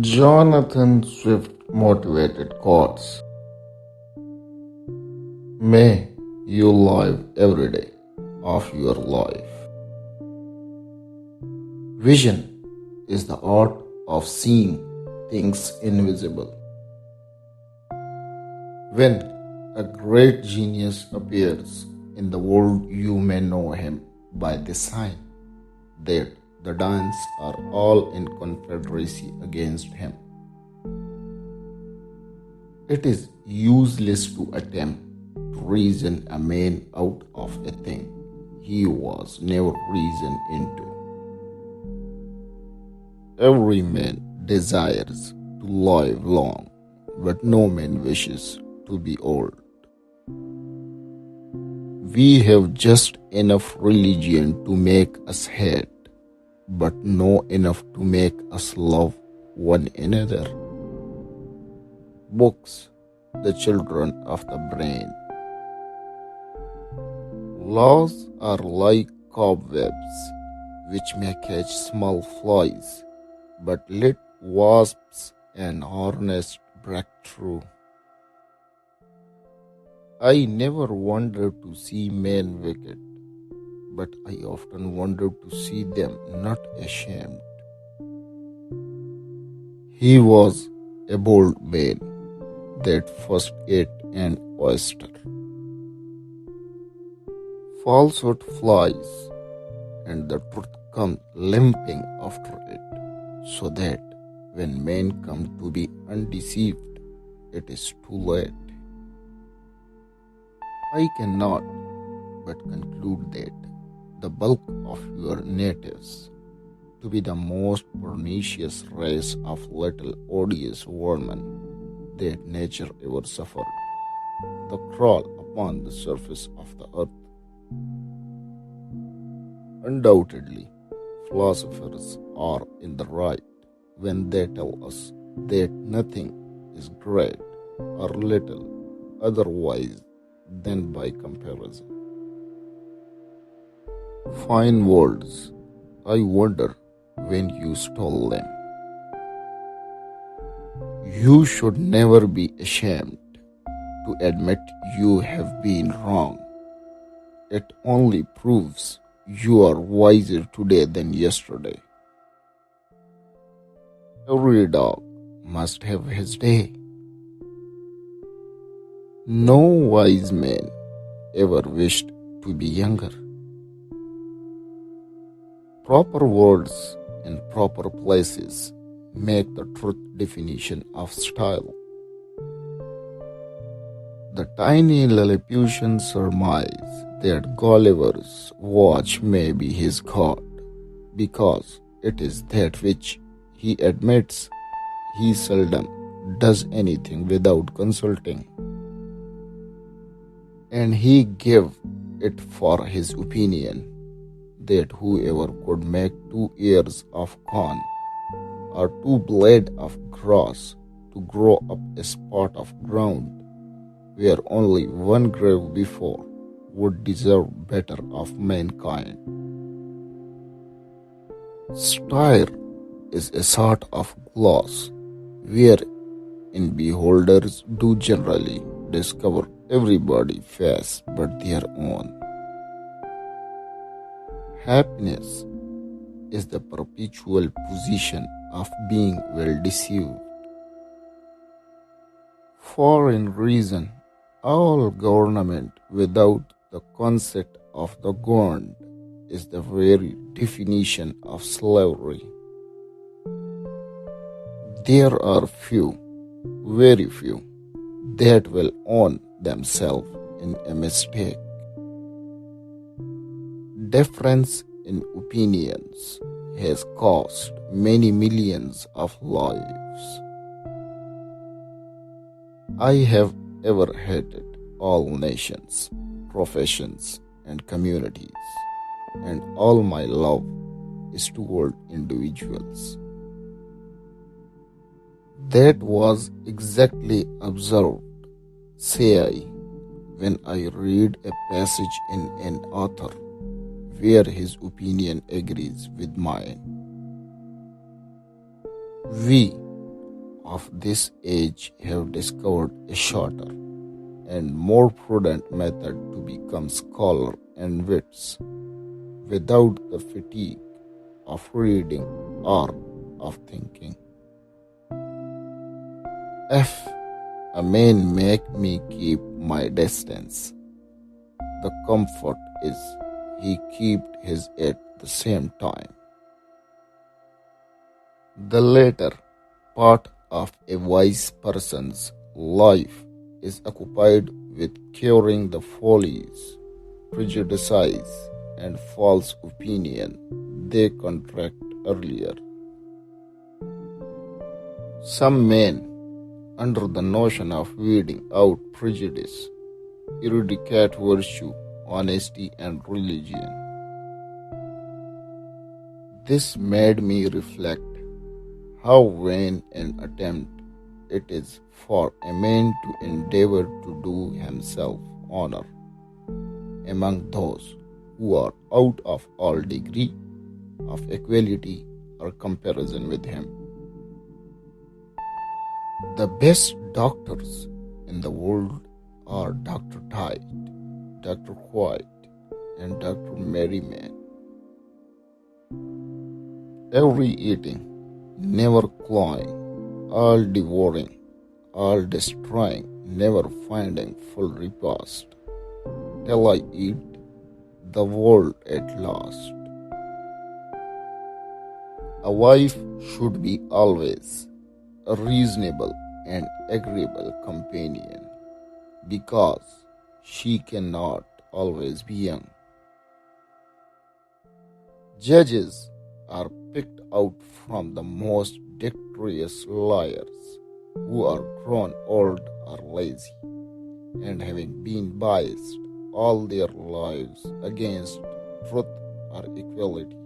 Jonathan Swift motivated quotes. May you live every day of your life. Vision is the art of seeing things invisible. When a great genius appears in the world, you may know him by this sign, that the Danes are all in confederacy against him. It is useless to attempt to reason a man out of a thing he was never reasoned into. Every man desires to live long, but no man wishes to be old. We have just enough religion to make us hate, but no enough to make us love one another. Books, the children of the brain. Laws are like cobwebs, which may catch small flies, but let wasps and hornets break through. I never wondered to see men wicked, but I often wondered to see them not ashamed. He was a bold man that first ate an oyster. Falsehood flies, and the truth comes limping after it, so that when men come to be undeceived, it is too late. I cannot but conclude that the bulk of your natives to be the most pernicious race of little odious vermin that nature ever suffered, the crawl upon the surface of the earth. Undoubtedly, philosophers are in the right when they tell us that nothing is great or little otherwise than by comparison. Fine words, I wonder when you stole them. You should never be ashamed to admit you have been wrong. It only proves you are wiser today than yesterday. Every dog must have his day. No wise man ever wished to be younger. Proper words in proper places make the truth definition of style. The tiny Lilliputian surmise that Gulliver's watch may be his god, because it is that which he admits he seldom does anything without consulting. And he gave it for his opinion that whoever could make 2 ears of corn or 2 blades of grass to grow up a spot of ground where only one grave before would deserve better of mankind. Satire is a sort of glass wherein beholders do generally discover everybody's face but their own. Happiness is the perpetual position of being well deceived. For in reason, all government without the consent of the governed is the very definition of slavery. There are few, very few, that will own themselves in a mistake. Difference in opinions has cost many millions of lives. I have ever hated all nations, professions, and communities, and all my love is toward individuals. That was exactly observed, say I, when I read a passage in an author where his opinion agrees with mine. We of this age have discovered a shorter and more prudent method to become scholar and wits without the fatigue of reading or of thinking. If a man make me keep my distance, the comfort is he kept his at the same time. The latter part of a wise person's life is occupied with curing the follies, prejudices, and false opinion they contract earlier. Some men, under the notion of weeding out prejudice, eradicate virtue, honesty, and religion. This made me reflect how vain an attempt it is for a man to endeavor to do himself honor among those who are out of all degree of equality or comparison with him. The best doctors in the world are Dr. Tite, Dr. White, and Dr. Merriman. Every eating, never clawing, all devouring, all destroying, never finding full repast, till I eat the world at last. A wife should be always a reasonable and agreeable companion, because she cannot always be young. Judges are picked out from the most dexterous liars, who are grown old or lazy, and having been biased all their lives against truth or equality.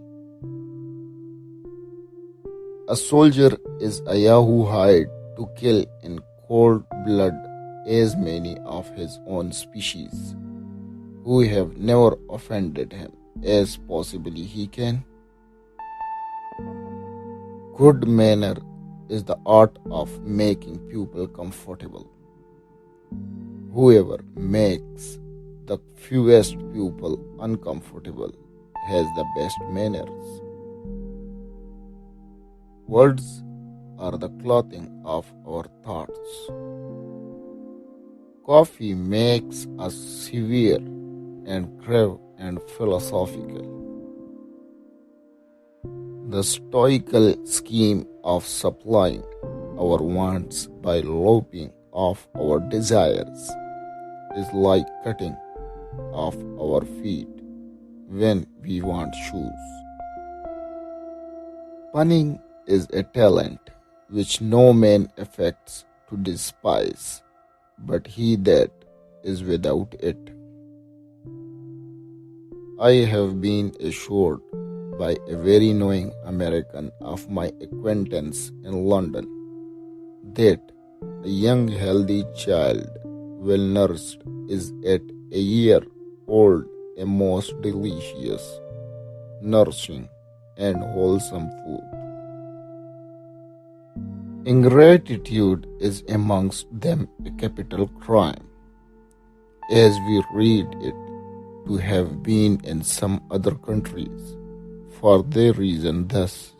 A soldier is a Yahoo hired to kill in cold blood as many of his own species, who have never offended him as possibly he can. Good manner is the art of making people comfortable. Whoever makes the fewest people uncomfortable has the best manners. Words are the clothing of our thoughts. Coffee makes us severe and grave and philosophical. The stoical scheme of supplying our wants by lopping off our desires is like cutting off our feet when we want shoes. Punning is a talent which no man affects to despise, but he that is without it. I have been assured by a very knowing American of my acquaintance in London that a young healthy child, well nursed, is at a year old a most delicious, nourishing, and wholesome food. Ingratitude is amongst them a capital crime, as we read it to have been in some other countries, for they reason thus.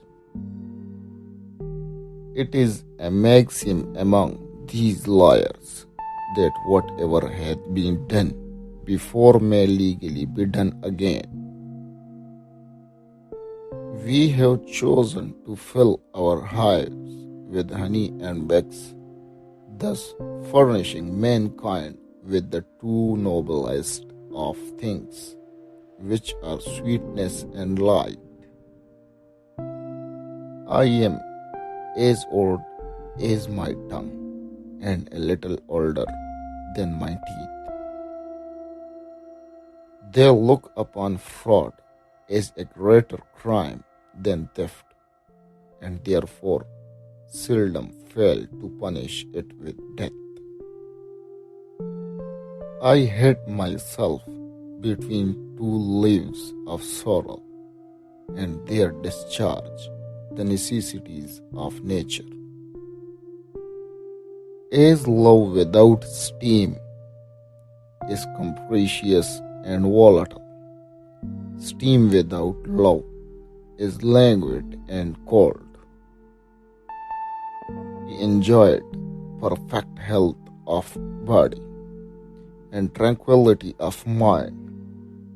It is a maxim among these liars that whatever hath been done before may legally be done again. We have chosen to fill our hives with honey and wax, thus furnishing mankind with the two noblest of things, which are sweetness and light. I am as old as my tongue, and a little older than my teeth. They look upon fraud as a greater crime than theft, and therefore seldom fail to punish it with death. I hid myself between two leaves of sorrow, and there discharge the necessities of nature. As love without steam is capricious and volatile, steam without love is languid and cold. He enjoyed perfect health of body and tranquility of mind.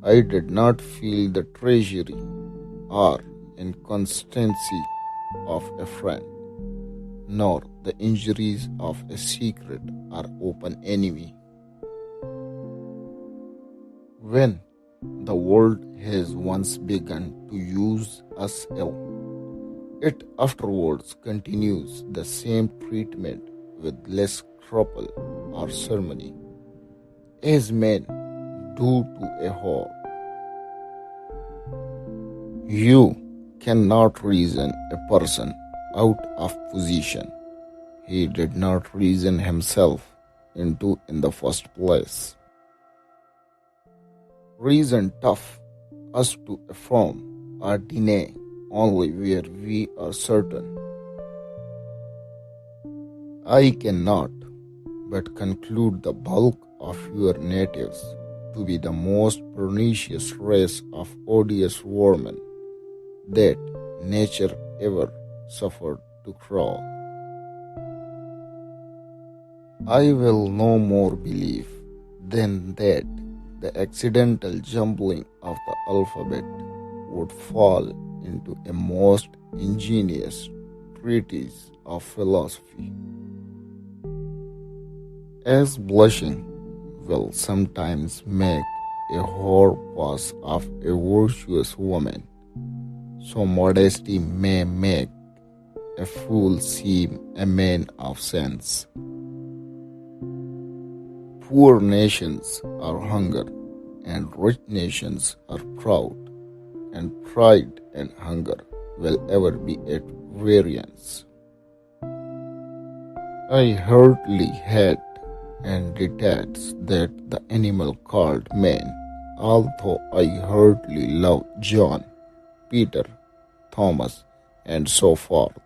I did not feel the treachery or inconstancy of a friend, nor the injuries of a secret or open enemy. When the world has once begun to use us ill, it afterwards continues the same treatment with less scruple or ceremony, as men do to a whore. You cannot reason a person out of position he did not reason himself into in the first place. Reason tough us to affirm or deny only where we are certain. I cannot but conclude the bulk of your natives to be the most pernicious race of odious vermin that nature ever suffered to crawl. I will no more believe than that the accidental jumbling of the alphabet would fall into a most ingenious treatise of philosophy. As blushing will sometimes make a whore pass off a virtuous woman, so modesty may make a fool seem a man of sense. Poor nations are hunger, and rich nations are proud, and pride and hunger will ever be at variance. I heartily hate and detest that the animal called man, although I heartily love John, Peter, Thomas, and so forth.